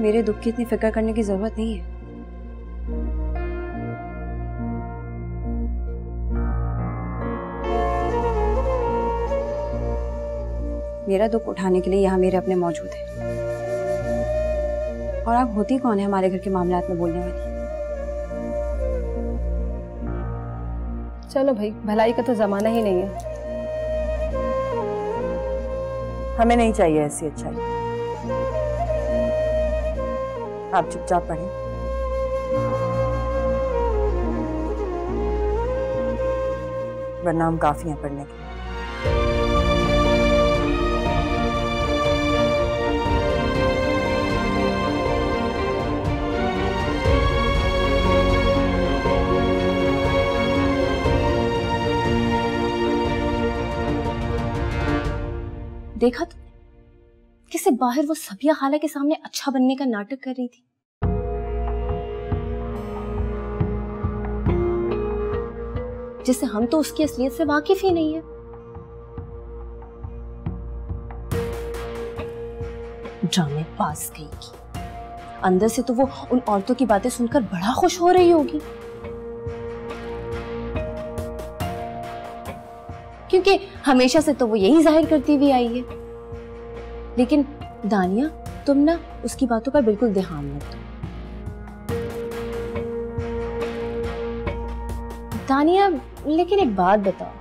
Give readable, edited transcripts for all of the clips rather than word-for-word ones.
मेरे दुख की इतनी फिक्र करने की जरूरत नहीं है। मेरा दुख उठाने के लिए यहाँ मेरे अपने मौजूद हैं। और आप होती कौन है हमारे घर के मामलात में बोलने वाली? चलो भाई, भलाई का तो जमाना ही नहीं है। हमें नहीं चाहिए ऐसी अच्छाई। आप चुपचाप पढ़ें। वरना हम काफी हैं पढ़ने के। देखा तो किसे बाहर वो सबिया खाला के सामने अच्छा बनने का नाटक कर रही थी। जिससे हम तो उसकी असलियत से वाकिफ ही नहीं है। ड्रामे पास गई की। अंदर से तो वो उन औरतों की बातें सुनकर बड़ा खुश हो रही होगी, क्योंकि हमेशा से तो वो यही जाहिर करती हुई आई है। लेकिन दानिया, तुम ना उसकी बातों पर बिल्कुल ध्यान मत दो। दानिया, लेकिन एक बात बताओ,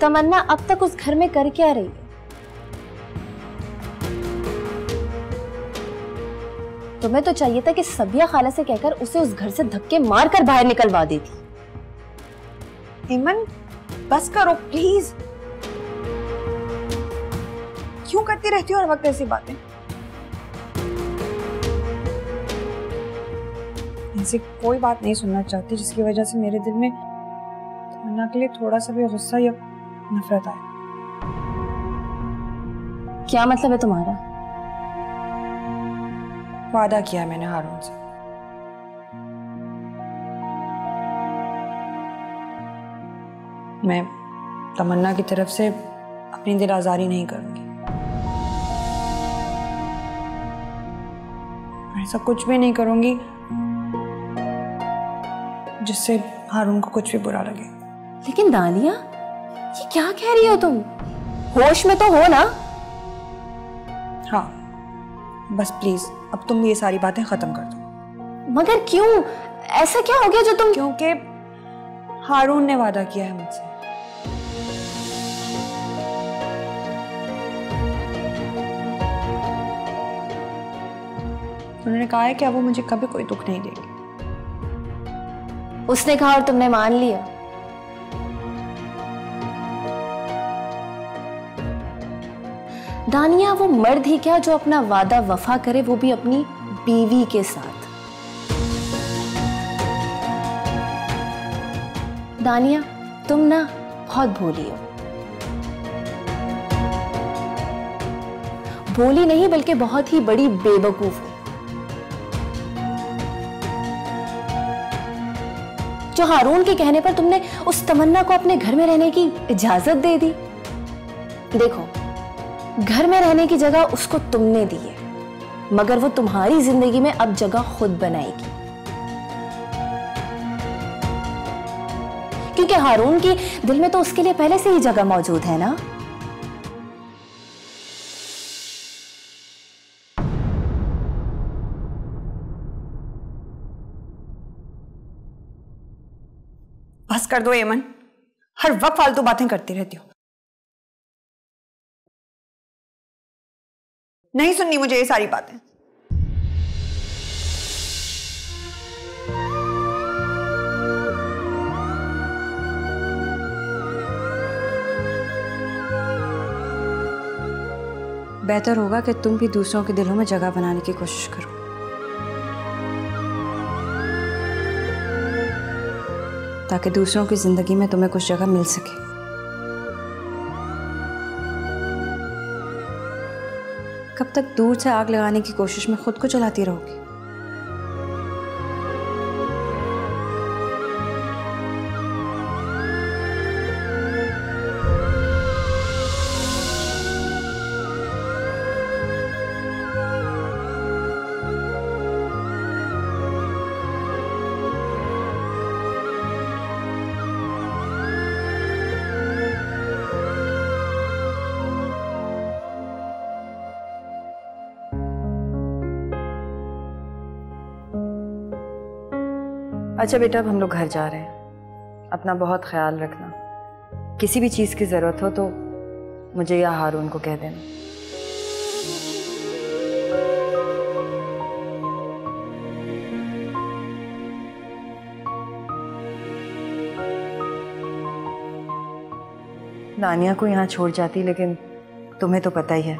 तमन्ना अब तक उस घर में कर क्या रही है? तुम्हें तो चाहिए था कि सबिया खाला से कहकर उसे उस घर से धक्के मारकर बाहर निकलवा देती। हेमन, बस करो प्लीज। क्यों करती रहती हो हर वक्त ऐसी बातें? ऐसी कोई बात नहीं सुनना चाहती जिसकी वजह से मेरे दिल में तमन्ना के लिए थोड़ा सा भी गुस्सा या नफरत आए। क्या मतलब है तुम्हारा? वादा किया है मैंने हारून से। मैं तमन्ना की तरफ से अपनी दिल आजारी नहीं करूंगी। ऐसा कुछ भी नहीं करूंगी जिससे हारून को कुछ भी बुरा लगे। लेकिन दानिया, ये क्या कह रही हो तुम? होश में तो हो ना? हाँ, बस प्लीज अब तुम ये सारी बातें खत्म कर दो। मगर क्यों? ऐसा क्या हो गया जो तुम? क्योंकि हारून ने वादा किया है मुझसे। उन्होंने कहा है कि अब वो मुझे कभी कोई दुख नहीं देगी। उसने कहा और तुमने मान लिया? दानिया, वो मर्द ही क्या जो अपना वादा वफा करे, वो भी अपनी बीवी के साथ। दानिया, तुम ना बहुत भोली हो। भोली नहीं बल्कि बहुत ही बड़ी बेवकूफ हो। जो हारून के कहने पर तुमने उस तमन्ना को अपने घर में रहने की इजाजत दे दी। देखो, घर में रहने की जगह उसको तुमने दी है, मगर वो तुम्हारी जिंदगी में अब जगह खुद बनाएगी। क्योंकि हारून के दिल में तो उसके लिए पहले से ही जगह मौजूद है ना। बस कर दो एमन, हर वक्त फालतू बातें करती रहती हो। नहीं सुननी मुझे ये सारी बातें। बेहतर होगा कि तुम भी दूसरों के दिलों में जगह बनाने की कोशिश करो, ताकि दूसरों की जिंदगी में तुम्हें कुछ जगह मिल सके। कब तक दूर से आग लगाने की कोशिश में खुद को जलाती रहोगी? अच्छा बेटा, अब हम लोग घर जा रहे हैं। अपना बहुत ख्याल रखना। किसी भी चीज़ की ज़रूरत हो तो मुझे या हारून को कह देना। नानिया को यहाँ छोड़ जाती, लेकिन तुम्हें तो पता ही है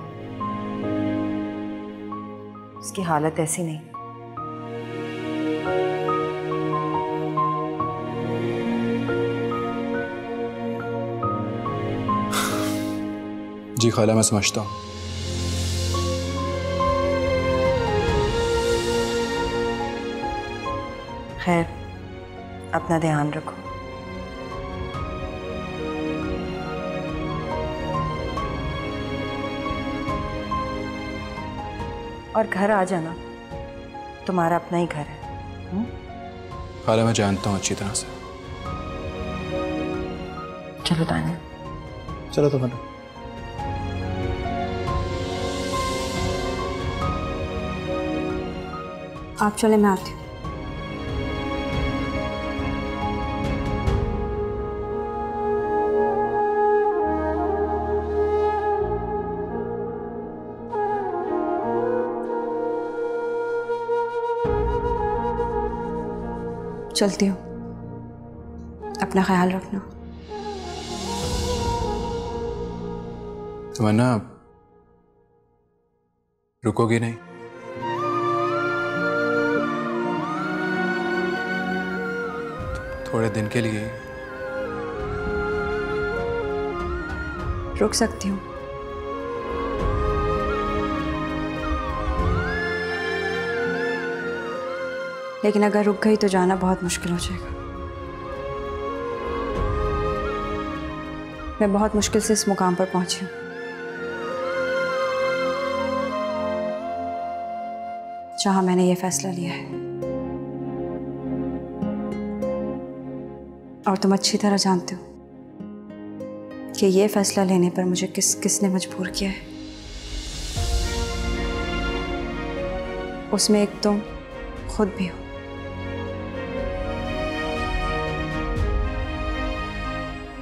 उसकी हालत ऐसी नहीं। जी खाला, मैं समझता हूँ। खैर, अपना ध्यान रखो। और घर आ जाना, तुम्हारा अपना ही घर है। खाला मैं जानता हूँ अच्छी तरह से। चलो तानिया। चलो तो खाला। आप चले, मैं आती हूँ। चलती हूँ, अपना ख्याल रखना। तमन्ना, रुकोगी नहीं? थोड़े दिन के लिए रुक सकती हूँ, लेकिन अगर रुक गई तो जाना बहुत मुश्किल हो जाएगा। मैं बहुत मुश्किल से इस मुकाम पर पहुंची हूँ, जहां मैंने ये फैसला लिया है। और तुम अच्छी तरह जानते हो कि ये फैसला लेने पर मुझे किसने मजबूर किया है। उसमें एक तुम खुद भी हो।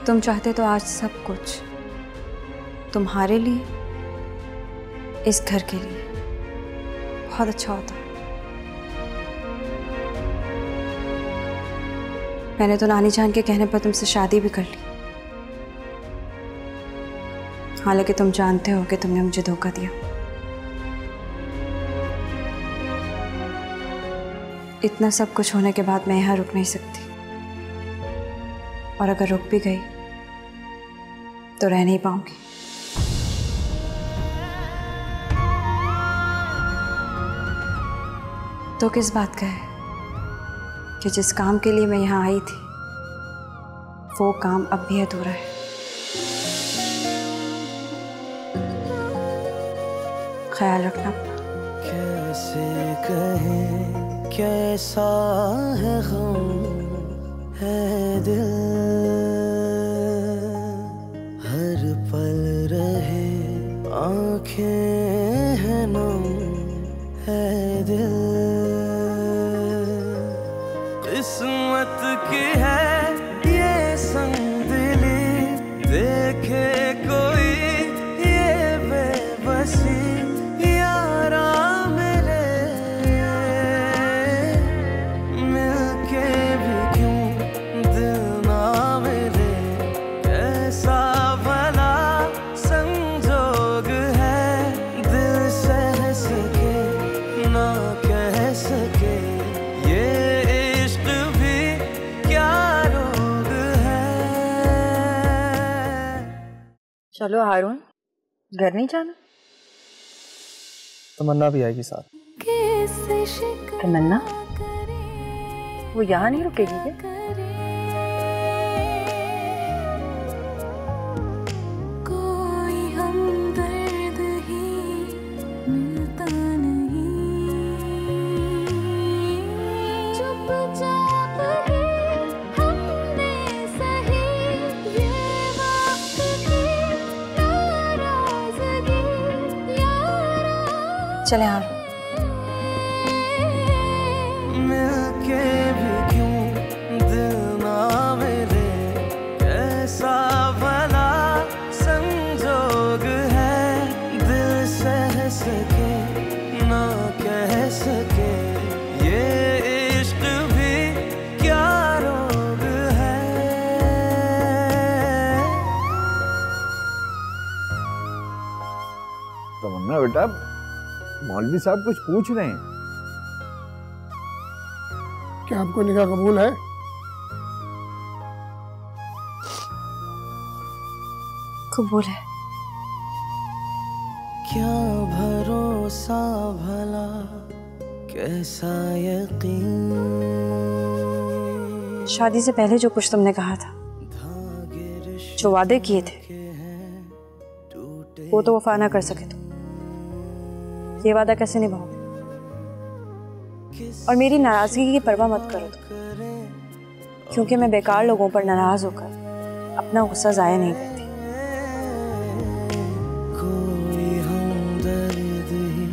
तुम चाहते तो आज सब कुछ तुम्हारे लिए, इस घर के लिए बहुत अच्छा होता। मैंने तो नानी जान के कहने पर तुमसे शादी भी कर ली, हालांकि तुम जानते हो कि तुमने मुझे धोखा दिया। इतना सब कुछ होने के बाद मैं यहाँ रुक नहीं सकती, और अगर रुक भी गई तो रह नहीं पाऊंगी। तो किस बात का है कि जिस काम के लिए मैं यहाँ आई थी वो काम अब भी अधूरा है। ख्याल रखना। कैसे कहें कैसा है गम है दिल, हर पल रहे आँखें हैं नम है दिल। किस्मत की है ये संग दिली, देखे कोई ये बेबसी यारा मिले, मिलके भी क्यों दिल ना मिले। कैसा भला संजोग है दिल सह सके ना कह सके, ये इश्क भी क्या रोग है। चलो हारून, घर नहीं जाना? तमन्ना भी आएगी साथ। तमन्ना? वो यहाँ नहीं रुकेगी क्या? कोई हमदर्द ही मिलता नहीं, चुपचाप ही हमने सही ये वक्त की नाराज़गी यारा। चले हारून। मिलके भी क्यों सके ना कह सके, ये इश्क भी क्या रोग है। तमन्ना बेटा, मौलवी साहब कुछ पूछ रहे हैं। क्या आपको निकाह कबूल है? कबूल है। क्या भरोसा भला, कैसा यकीन। शादी से पहले जो कुछ तुमने कहा था, जो वादे किए थे, वो तो वफा ना कर सके तुम। ये वादा कैसे निभाओगे? और मेरी नाराजगी की परवाह मत करो, क्योंकि मैं बेकार लोगों पर नाराज होकर अपना गुस्सा जाया नहीं करती। कोई हमदर्द ही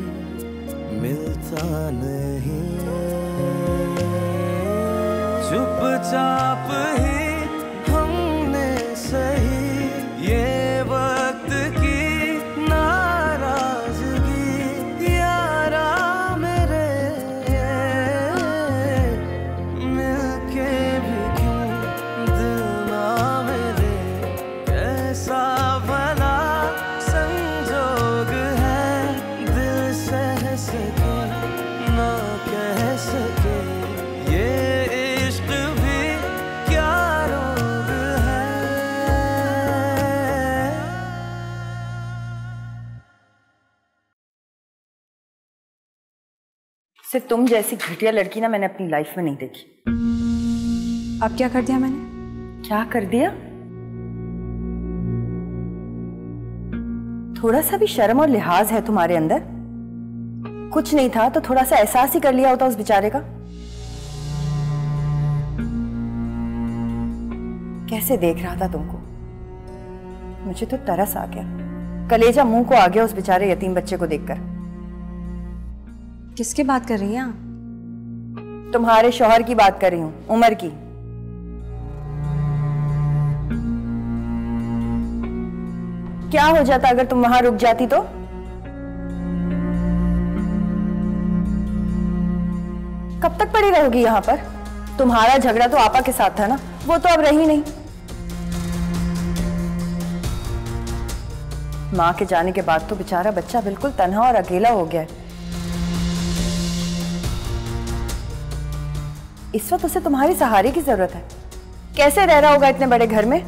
मिलता नहीं, चुपचाप ही हमने सही ये वक्त की नाराजगी। यारा मेरे मिलके भी क्यों दिल ना मेरे, कैसा भला संजोग है। दिल सह सके ना कह सके, ये इश्क भी क्या रोग है। सिर्फ तुम जैसी घटिया लड़की ना मैंने अपनी लाइफ में नहीं देखी। अब क्या कर दिया मैंने? क्या कर दिया? थोड़ा सा भी शर्म और लिहाज है तुम्हारे अंदर? कुछ नहीं था तो थोड़ा सा एहसास ही कर लिया होता उस बेचारे का। कैसे देख रहा था तुमको, मुझे तो तरस आ गया, कलेजा मुंह को आ गया उस बेचारे यतीम बच्चे को देखकर। किसकी बात कर रही हैं आप? तुम्हारे शौहर की बात कर रही हूं, उमर की। क्या हो जाता अगर तुम वहां रुक जाती तो? कब तक पड़ी रहोगी यहां पर? तुम्हारा झगड़ा तो आपा के साथ था ना, वो तो अब रही नहीं। मां के जाने के बाद तो बेचारा बच्चा बिल्कुल तन्हा और अकेला हो गया है। इस वक्त उसे तुम्हारी सहारे की जरूरत है। कैसे रह रहा होगा इतने बड़े घर में?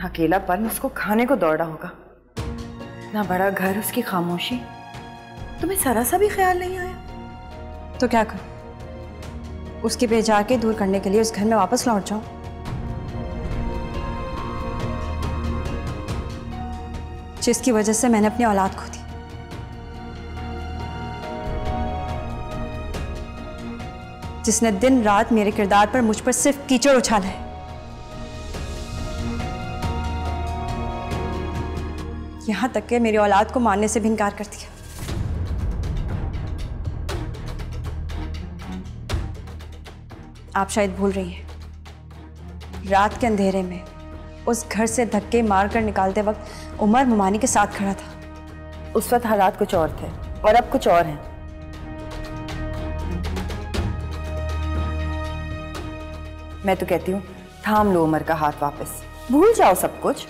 अकेलापन उसको खाने को दौड़ा होगा। ना बड़ा घर, उसकी खामोशी। तुम्हें जरा सा भी ख्याल नहीं आया? तो क्या करूं? उसके बेजार के दूर करने के लिए उस घर में वापस लौट जाऊं? जिसकी वजह से मैंने अपनी औलाद खो दी। जिसने दिन रात मेरे किरदार पर, मुझ पर सिर्फ कीचड़ उछाला है। यहां तक कि मेरी औलाद को मारने से भी इनकार कर दिया। आप शायद भूल रही हैं, रात के अंधेरे में उस घर से धक्के मारकर निकालते वक्त उमर मुमानी के साथ खड़ा था। उस वक्त हालात कुछ और थे और अब कुछ और हैं। मैं तो कहती हूँ थाम लो उमर का हाथ वापस, भूल जाओ सब कुछ।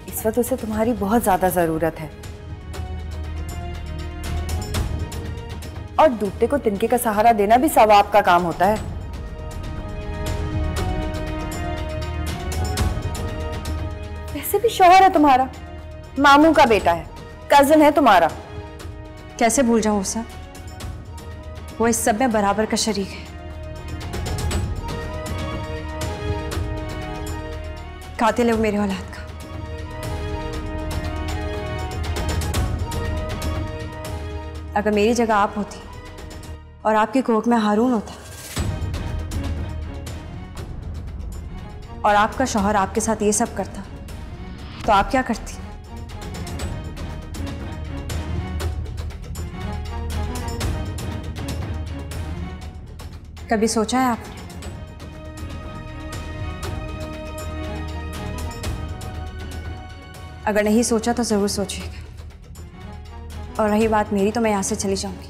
इस वक्त उसे तुम्हारी बहुत ज्यादा जरूरत है। और डूबते को तिनके का सहारा देना भी सवाब का काम होता है। वैसे भी शौहर है तुम्हारा, मामू का बेटा है, कजिन है तुम्हारा। कैसे भूल जाऊं उसे? वो इस सब में बराबर का शरीक है। कातिल है वो मेरी औलाद का। अगर मेरी जगह आप होती और आपकी कोख में हारून होता और आपका शौहर आपके साथ ये सब करता, तो आप क्या करती? कभी सोचा है आपने अगर नहीं सोचा तो ज़रूर सोचिएगा। और रही बात मेरी, तो मैं यहाँ से चली जाऊंगी।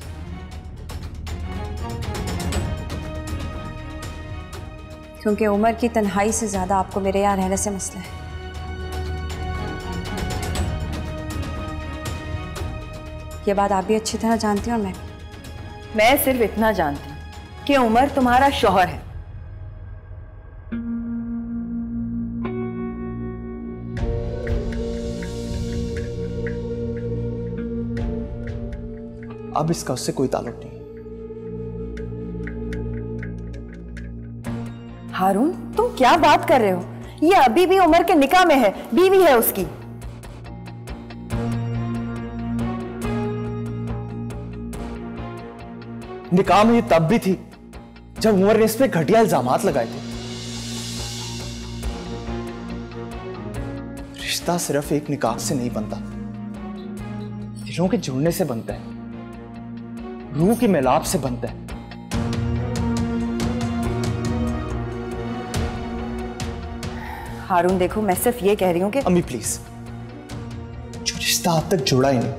क्योंकि उमर की तन्हाई से ज़्यादा आपको मेरे यहाँ रहने से मसला है। ये बात आप भी अच्छी तरह जानती हैं और मैं सिर्फ इतना जानती हूँ कि उमर तुम्हारा शौहर है। अब इसका उससे कोई ताल्लुक नहीं। हारून, तुम क्या बात कर रहे हो? ये अभी भी उमर के निकाह में है, बीवी है उसकी। निकाह में ये तब भी थी जब उमर ने इस पे घटिया इल्जामात लगाए थे। रिश्ता सिर्फ एक निकाह से नहीं बनता, दिलों के जुड़ने से बनता है, रूह के मिलाप से बनता है। हारून देखो, मैं सिर्फ ये कह रही हूँ कि अम्मी प्लीज, जो रिश्ता अब तक जुड़ा ही नहीं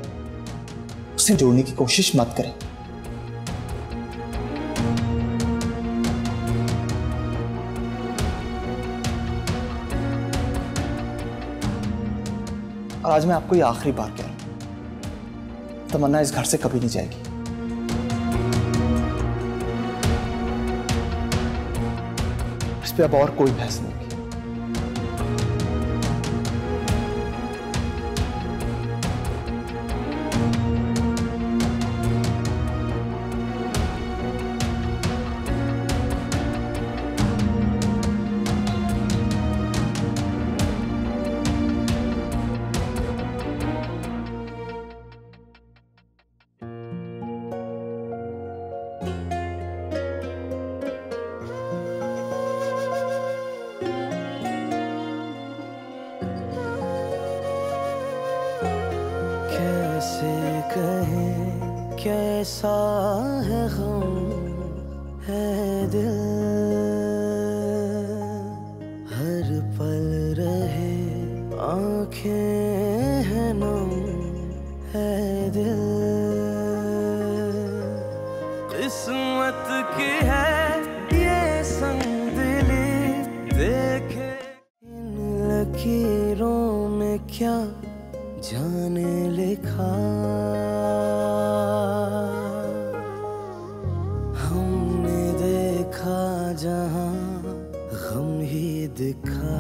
उसे जोड़ने की कोशिश मत करें। और आज मैं आपको ये आखिरी बार कह रहा हूं, तमन्ना इस घर से कभी नहीं जाएगी। इस पे अब और कोई बहस नहीं होगी। कैसा है गम है दिल, हर पल रहे आंखें हैं नम है दिल। किस्मत की है ये संगदिली, देखे इन लकीरों में क्या जाने लिखा। हमने देखा जहां गम ही दिखा,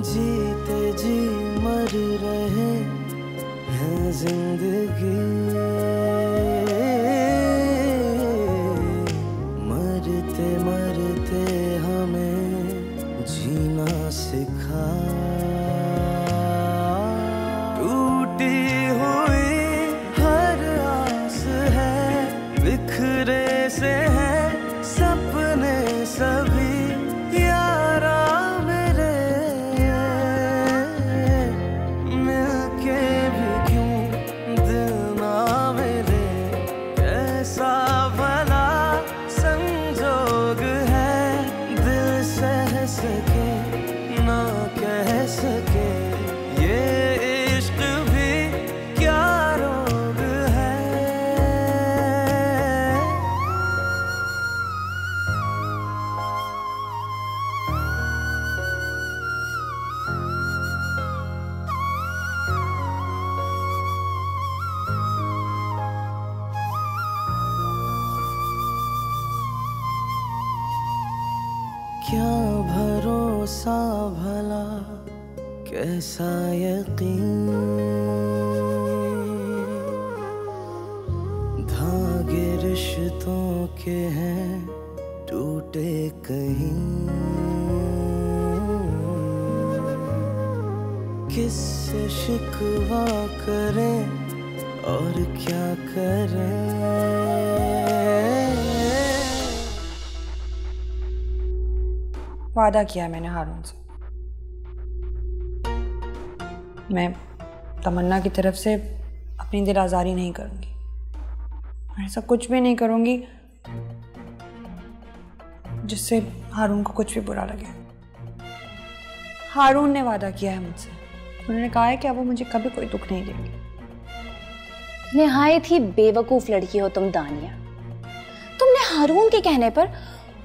जीते जी मर रहे हैं जिंदगी, मरते मरते हमें जीना सिखा। टूटी हुई हर आस है, बिखरे से हैं सपने सभी यारा मेरे, मिलके भी क्यों दिल ना मेरे, कैसा भला संजोग है, दिल सह सके ना कह सके, ये इश्क भी क्या रोग है। क्या भरोसा भला कैसा यकीन, धागे रिश्तों के हैं टूटे कहीं, किससे शिकवा करें और क्या करें। वादा किया मैंने हारून से, मैं तमन्ना की तरफ से अपनी दिल आज़ारी नहीं करूंगी, ऐसा कुछ भी नहीं करूंगी जिससे हारून को कुछ भी बुरा लगे। हारून ने वादा किया है मुझसे। उन्होंने कहा है कि अब वो मुझे कभी कोई दुख नहीं देंगे। निहायत ही बेवकूफ लड़की हो तुम दानिया। तुमने हारून के कहने पर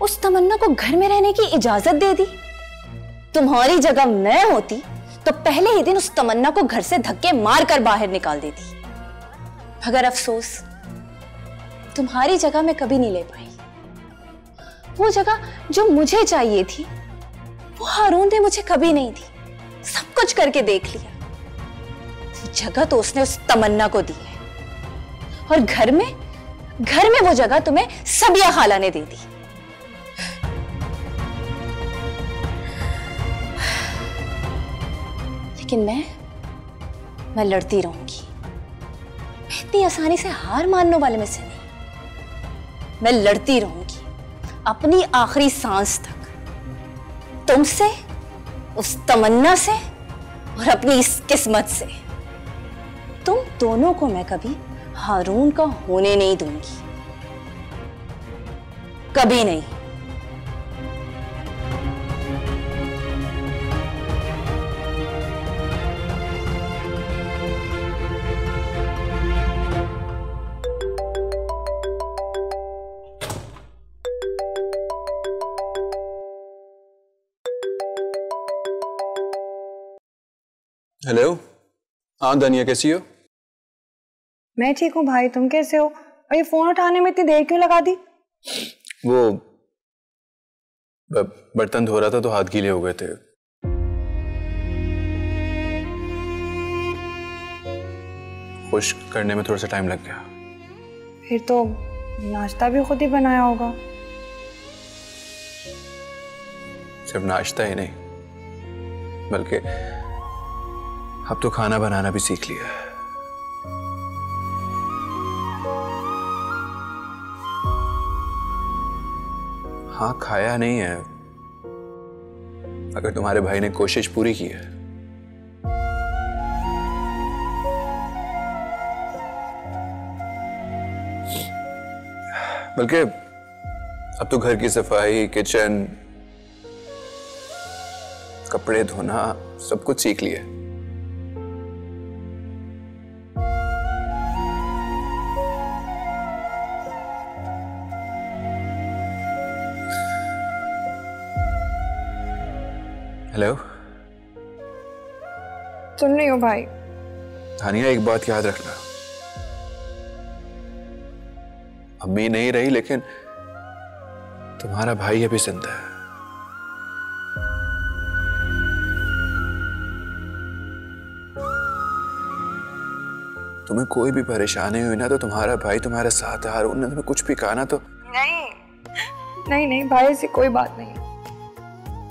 उस तमन्ना को घर में रहने की इजाजत दे दी। तुम्हारी जगह मैं होती तो पहले ही दिन उस तमन्ना को घर से धक्के मार कर बाहर निकाल देती। मगर अफसोस तुम्हारी जगह मैं कभी नहीं ले पाई। वो जगह जो मुझे चाहिए थी वो हारून ने मुझे कभी नहीं दी। सब कुछ करके देख लिया। वो जगह तो उसने उस तमन्ना को दी है और घर में वो जगह तुम्हें सबिया खाला ने दे दी। लेकिन मैं लड़ती रहूंगी। मैं इतनी आसानी से हार मानने वाले में से नहीं। मैं लड़ती रहूंगी अपनी आखिरी सांस तक, तुमसे, उस तमन्ना से और अपनी इस किस्मत से। तुम दोनों को मैं कभी हारून का होने नहीं दूंगी, कभी नहीं। हेलो, हाँ दानिया कैसी हो? मैं ठीक हूँ भाई, तुम कैसे हो? और ये फोन उठाने में इतनी देर क्यों लगा दी? वो बर्तन धो रहा था तो हाथ गीले हो गए थे। खुश्क करने में थोड़ा सा टाइम लग गया। फिर तो नाश्ता भी खुद ही बनाया होगा। सिर्फ नाश्ता ही नहीं बल्कि अब तो खाना बनाना भी सीख लिया है। हाँ, खाया नहीं है अगर तुम्हारे भाई ने कोशिश पूरी की है। बल्कि अब तो घर की सफाई, किचन, कपड़े धोना सब कुछ सीख लिया। हेलो, सुन रही हो भाई? तानिया एक बात याद रखना, अम्मी नहीं रही लेकिन तुम्हारा भाई अभी जिंदा है। तुम्हें कोई भी परेशानी हुई ना तो तुम्हारा भाई तुम्हारे साथ है। हारून ने तुम्हें कुछ भी कहा ना तो नहीं भाई, ऐसी कोई बात नहीं।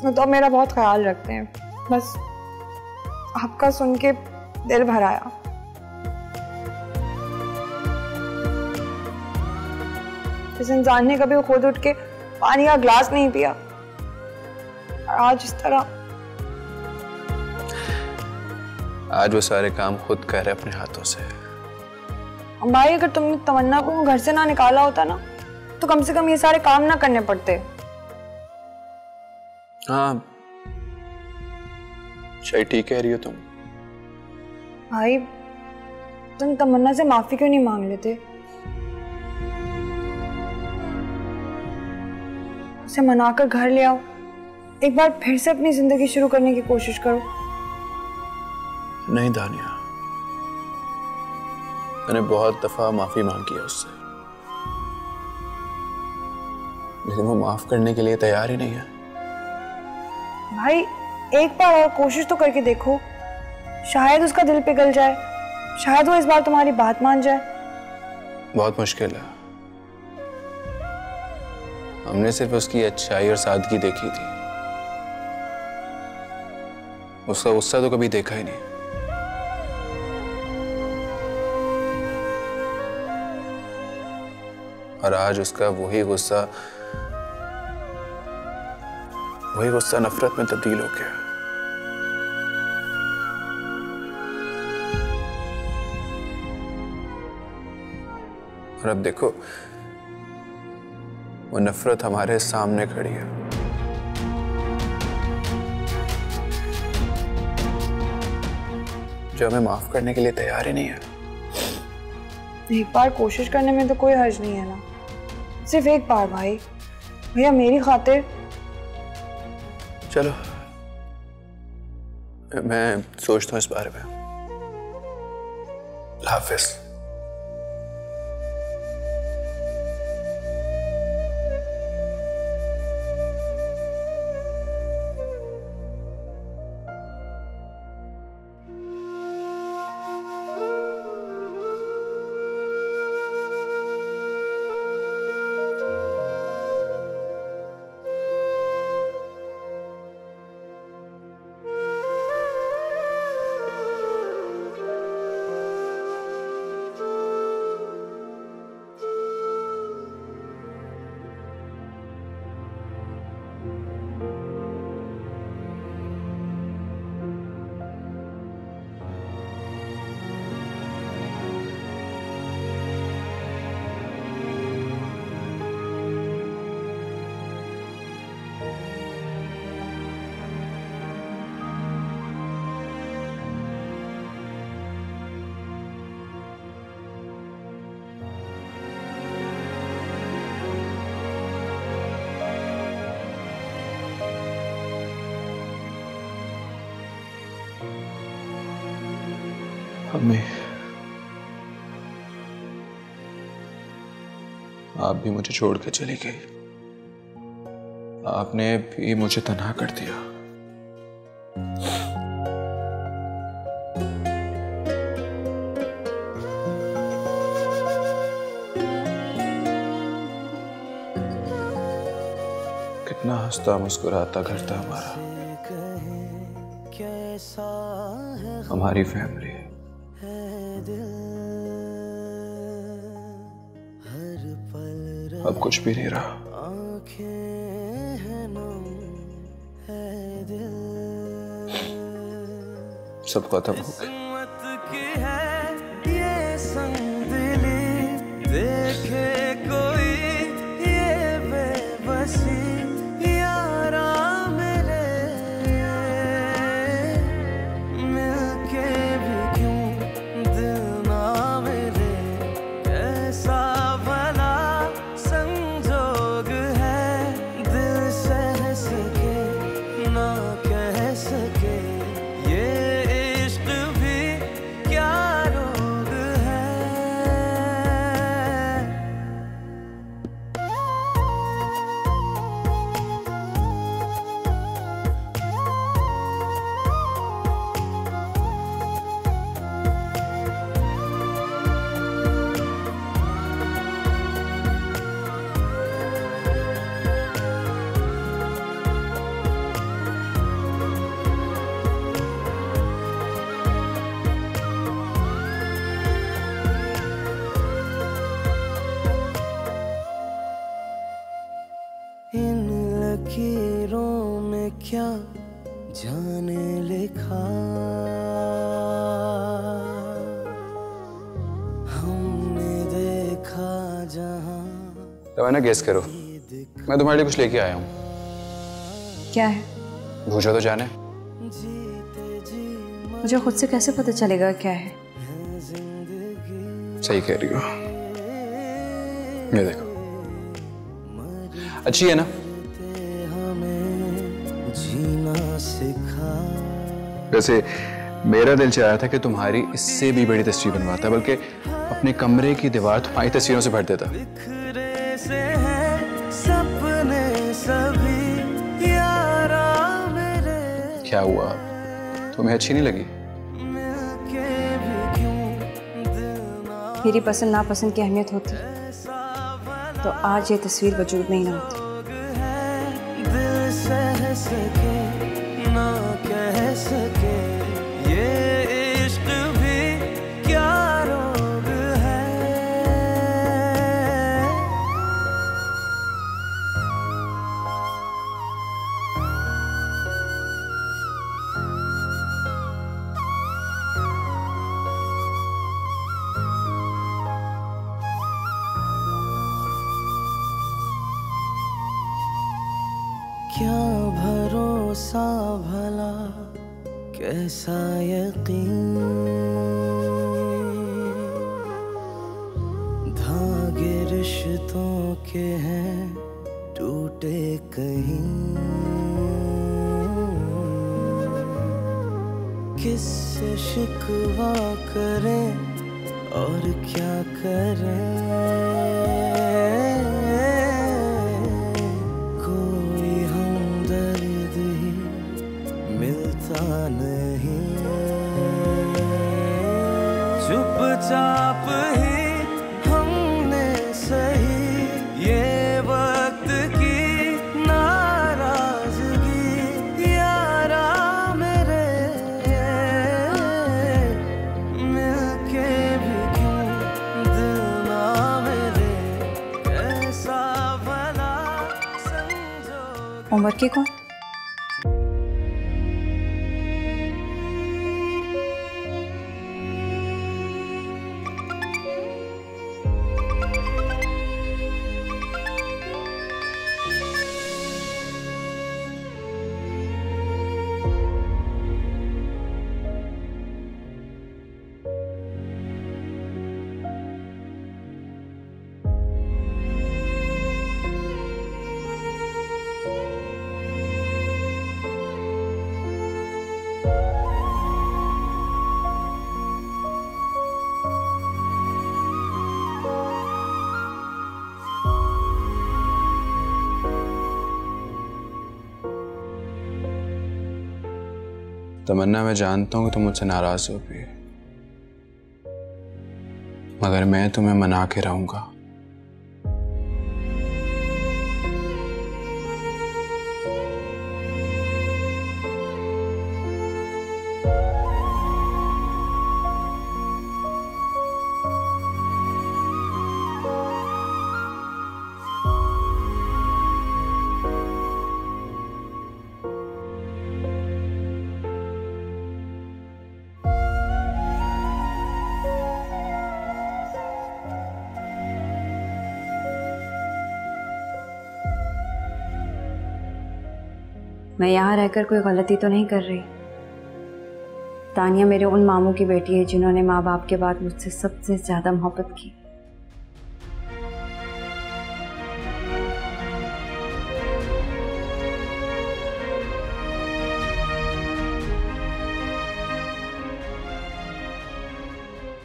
वो तो मेरा बहुत ख्याल रखते हैं। बस आपका सुन के दिल भर आया। इस इंसान ने कभी खुद उठ के पानी का ग्लास नहीं पिया और आज इस तरह। आज वो सारे काम खुद कर रहे अपने हाथों से। भाई अगर तुमने तमन्ना को घर से ना निकाला होता ना तो कम से कम ये सारे काम ना करने पड़ते। हाँ, शायद ठीक कह रही हो तुम। भाई तुम तमन्ना से माफी क्यों नहीं मांग लेते? उसे मनाकर घर ले आओ, एक बार फिर से अपनी जिंदगी शुरू करने की कोशिश करो। नहीं दानिया, मैंने बहुत दफा माफी मांगी है उससे, लेकिन वो माफ करने के लिए तैयार ही नहीं है। भाई एक बार और कोशिश तो करके देखो, शायद उसका दिल पिघल जाए, शायद वो इस बार तुम्हारी बात मान जाए। बहुत मुश्किल है। हमने सिर्फ उसकी अच्छाई और सादगी देखी थी, उसका गुस्सा तो कभी देखा ही नहीं। और आज उसका वही गुस्सा नफरत में तब्दील हो गया। और अब देखो वो नफरत हमारे सामने खड़ी है। जो हमें माफ करने के लिए तैयार ही नहीं है। एक बार कोशिश करने में तो कोई हर्ज नहीं है ना, सिर्फ एक बार भाई। भैया मेरी खातिर। चलो मैं सोचता हूँ इस बारे में। हाफिज। अम्मी, आप भी मुझे छोड़ के चली गई। आपने भी मुझे तन्हा कर दिया। कितना हंसता मुस्कुराता घर था हमारा, हमारी फैमिली। अब कुछ भी नहीं रहा। सब खत्म हो गया। देखे कोई ये बेबसी यारा मेरे, मिलके भी क्यों दिल ना मेरे, कैसा भला संजोग है, दिल सह सके ना कह सके, ये इश्क भी क्या रोग है। इन लकीरों में क्या जाने लिखा, हमने देखा जहां। तो ना गेस करो, मैं तुम्हारे लिए कुछ लेके आया हूँ। क्या है? पूछो तो जाने। मुझे खुद से कैसे पता चलेगा क्या है? सही कह रही हो। ये देखो, अच्छी है ना? वैसे मेरा दिल चाह रहा था कि तुम्हारी इससे भी बड़ी तस्वीर बनवाता, बल्कि अपने कमरे की दीवार तुम्हारी तस्वीरों से भर देता। क्या हुआ, तुम्हें अच्छी नहीं लगी? मेरी पसंद नापसंद की अहमियत होती तो आज ये तस्वीर वजूद में ही ना होती। दिल सह सके ना कह सके, ये इश्क भी क्या रोग है। क्या भरोसा भला कैसा यकीन, धागे रिश्तों के हैं टूटे कहीं, किससे शिकवा करें और क्या करें, कोई हमदर्द ही मिलता नहीं, चुपचाप ही हमने सही ये वक्त की नाराजगी, यारा मेरे मिलके भी क्यों दिल ना मेरे, कैसा भला संजोग। उमर के कौन? तमन्ना, मैं जानता हूँ कि तुम मुझसे नाराज हो भी, मगर मैं तुम्हें मना के रहूंगा। मैं यहाँ रहकर कोई गलती तो नहीं कर रही। तानिया मेरे उन मामू की बेटी है जिन्होंने माँ बाप के बाद मुझसे सबसे ज्यादा मोहब्बत की।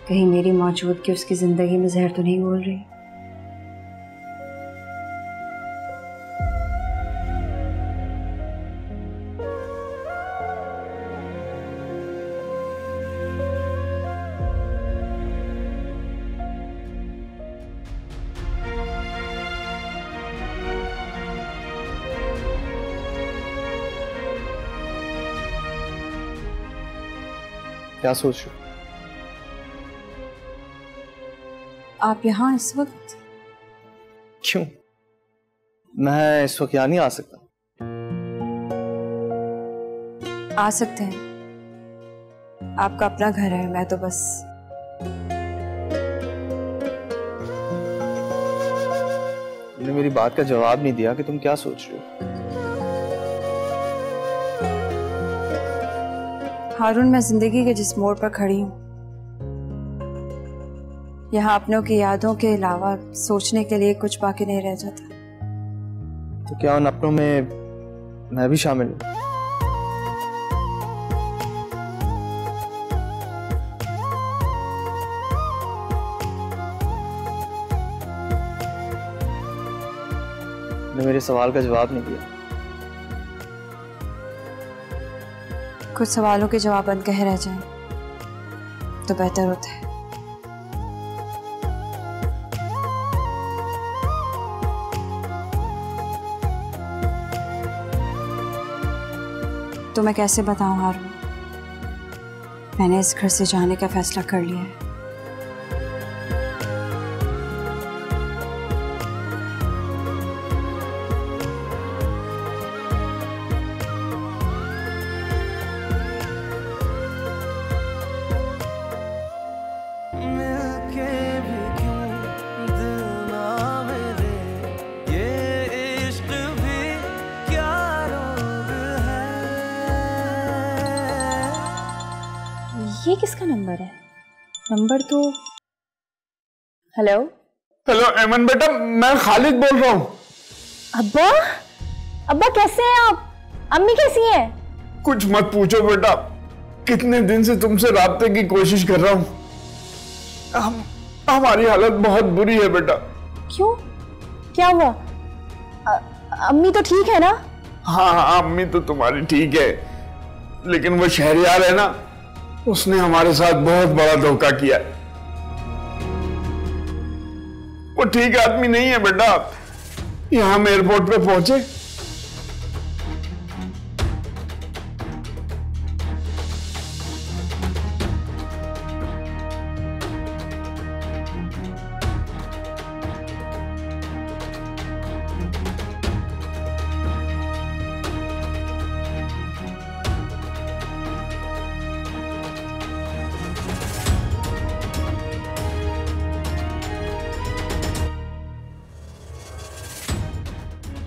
कहीं मेरी मौजूदगी उसकी जिंदगी में जहर तो नहीं घोल रही। क्या सोच रहे हो? आप यहाँ इस वक्त? क्यों? मैं इस वक्त यहाँ नहीं आ सकता। आ सकते हैं, आपका अपना घर है। मैं तो बस तुमने मेरी बात का जवाब नहीं दिया कि तुम क्या सोच रहे हो। हारून, मैं जिंदगी के जिस मोड़ पर खड़ी हूँ, यहाँ अपनों की यादों के अलावा सोचने के लिए कुछ बाकी नहीं रह जाता। तो क्या उन अपनों में मैं भी शामिल हूँ? तुमने मेरे सवाल का जवाब नहीं दिया। कुछ सवालों के जवाब बन कहे रह जाएं तो बेहतर होता है। तो मैं कैसे बताऊं हारून, मैंने इस घर से जाने का फैसला कर लिया है। ये किसका नंबर है? नंबर तो हेलो हेलो एमन बेटा, मैं खालिद बोल रहा हूँ। अब्बा, अब्बा कैसे हैं आप? अम्मी कैसी हैं? कुछ मत पूछो बेटा, कितने दिन से तुमसे राब्ते की कोशिश कर रहा हूँ। हमारी हालत बहुत बुरी है बेटा। क्यों, क्या हुआ? अम्मी तो ठीक है ना? हाँ, अम्मी तो तुम्हारी ठीक है, लेकिन वो शहरियार है ना, उसने हमारे साथ बहुत बड़ा धोखा किया। वो ठीक आदमी नहीं है बेटा। यहाँ हम एयरपोर्ट पे पहुंचे,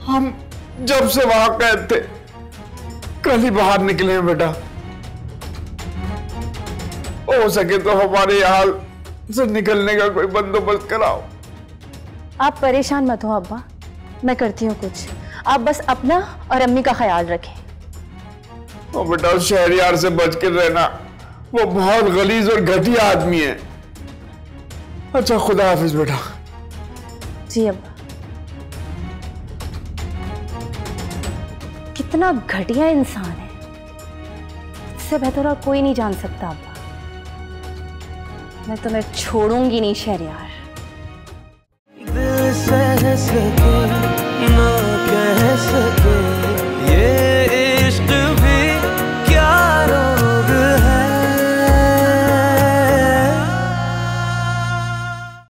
हम जब से वहां कैद थे, कल ही बाहर निकले हैं बेटा। हो सके तो हमारे हाल से निकलने का कोई बंदोबस्त कराओ। आप परेशान मत हो अब्बा, मैं करती हूँ कुछ। आप बस अपना और अम्मी का ख्याल रखें। ओ बेटा, उस शहरियार से बच कर रहना, वो बहुत गलीज और घटिया आदमी है। अच्छा, खुदा हाफिज बेटा। जी अब्बा। कितना घटिया इंसान है, इससे बेहतर और कोई नहीं जान सकता अब्बा। मैं तुम्हें छोड़ूंगी नहीं शहरियार। दिल से